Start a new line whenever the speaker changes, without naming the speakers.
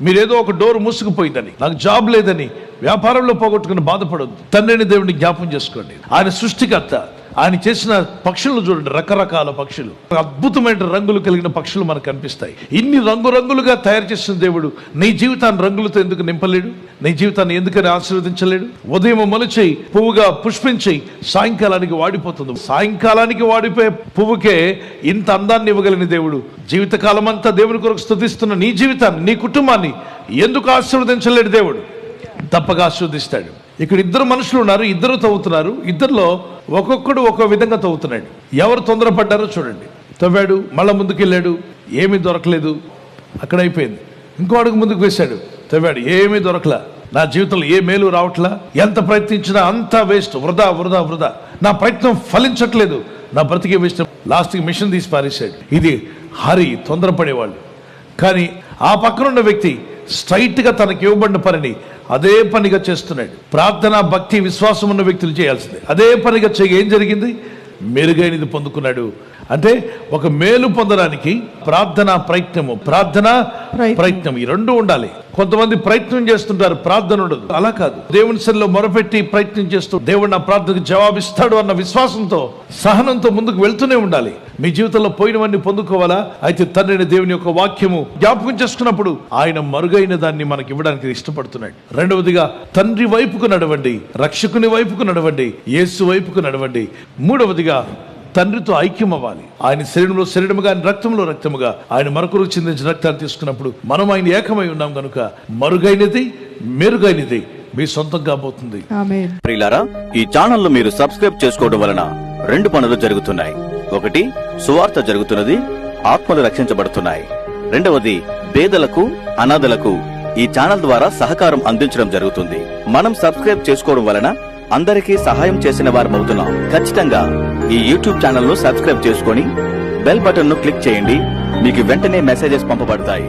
మీరేదో ఒక డోర్ మూసుకుపోయిందని, నాకు జాబ్ లేదని, వ్యాపారంలో పోగొట్టుకుని బాధపడొద్దు. తండ్రిని దేవుడిని జ్ఞాపం చేసుకోండి. ఆయన సృష్టికర్త. ఆయన చేసిన పక్షులను చూడండి, రకరకాల పక్షులు, అద్భుతమైన రంగులు కలిగిన పక్షులు మనకు కనిపిస్తాయి. ఇన్ని రంగురంగులుగా తయారు చేసిన దేవుడు నీ జీవితాన్ని రంగులతో ఎందుకు నింపలేడు? నీ జీవితాన్ని ఎందుకని ఆశీర్వదించలేడు? ఉదయం మొలిచి పువ్వుగా పుష్పించి సాయంకాలానికి వాడిపోతుంది. సాయంకాలానికి వాడిపోయే పువ్వుకే ఇంత అందాన్ని ఇవ్వగలిగిన దేవుడు జీవితకాలం అంతా దేవుని కొరకు స్తుతిస్తున్న నీ జీవితాన్ని, నీ కుటుంబాన్ని ఎందుకు ఆశీర్వదించలేడు? దేవుడు తప్పక ఆశీర్వదిస్తాడు. ఇక్కడ ఇద్దరు మనుషులు ఉన్నారు, ఇద్దరు తవ్వుతున్నారు. ఇద్దరిలో ఒక్కొక్కడు ఒక్కో విధంగా తవ్వుతున్నాడు. ఎవరు తొందరపడ్డారో చూడండి. తవ్వాడు, మళ్ళీ ముందుకు వెళ్ళాడు, ఏమీ దొరకలేదు, అక్కడ అయిపోయింది. ఇంకో అడుగు ముందుకు వేశాడు, తవ్వాడు, ఏమీ దొరకలా. నా జీవితంలో ఏ మేలు రావట్లా, ఎంత ప్రయత్నించినా అంతా వేస్ట్, వృధా వృధా వృధా, నా ప్రయత్నం ఫలించట్లేదు, నా బ్రతికే వేస్ట్. లాస్ట్కి మిషన్ తీసి పారేశాడు. ఇది హరి, తొందరపడేవాళ్ళు. కానీ ఆ పక్కనున్న వ్యక్తి స్ట్రైట్గా తనకి ఇవ్వబడిన పనిని అదే పనిగా చేస్తున్నాడు. ప్రార్థన, భక్తి, విశ్వాసం ఉన్న వ్యక్తులు చేయాల్సిందే. అదే పనిగా ఏం జరిగింది? మెరుగైనది పొందుకున్నాడు. అంటే ఒక మేలు పొందడానికి ప్రార్థన ప్రయత్నం ఈ రెండు ఉండాలి. కొంతమంది ప్రయత్నం చేస్తుంటారు, ప్రార్థన ఉండదు. అలా కాదు. దేవుని సన్నిధిలో మొరపెట్టి ప్రయత్నం చేస్తూ దేవుడు నా ప్రార్థనకు జవాబిస్తాడు అన్న విశ్వాసంతో, సహనంతో ముందుకు వెళ్తూనే ఉండాలి. మీ జీవితంలో పోయినవన్నీ పొందుకోవాలా? అయితే తండ్రిని దేవుని యొక్క వాక్యము జ్ఞాపకం చేసుకున్నప్పుడు ఆయన మరుగైన దాన్ని మనకి ఇవ్వడానికి ఇష్టపడుతున్నాడు. రెండవదిగా తండ్రి వైపుకు నడవండి, రక్షకుని వైపుకు నడవండి, యేసు వైపుకు నడవండి. మూడవదిగా తండ్రితో ఐక్యం అవ్వాలి. ఆయన శరీరంలో శరీరముగా, ఆయన రక్తంలో రక్తముగా, ఆయన మరొకరు చిందించిన రక్తాన్ని తీసుకున్నప్పుడు మనం ఆయన ఏకమై ఉన్నాం కనుక మరుగైనది, మెరుగైనది మీ సొంతం కాబోతుంది.
ప్రియులారా, ఈ ఛానల్ ను మీరు సబ్స్క్రైబ్ చేసుకోవడం వలన రెండు పనులు జరుగుతున్నాయి. ఒకటి, సువార్త జరుగుతున్నది, ఆత్మలు రక్షించబడుతున్నాయి. రెండవది, పేదలకు, అనాథలకు ఈ ఛానల్ ద్వారా సహకారం అందించడం జరుగుతుంది. మనం సబ్స్క్రైబ్ చేసుకోవడం వలన అందరికీ సహాయం చేసిన వారం అవుతున్నాం. ఖచ్చితంగా ఈ యూట్యూబ్ ఛానల్ ను సబ్స్క్రైబ్ చేసుకొని బెల్ బటన్ ను క్లిక్ చేయండి. మీకు వెంటనే మెసేజెస్ పంపబడతాయి.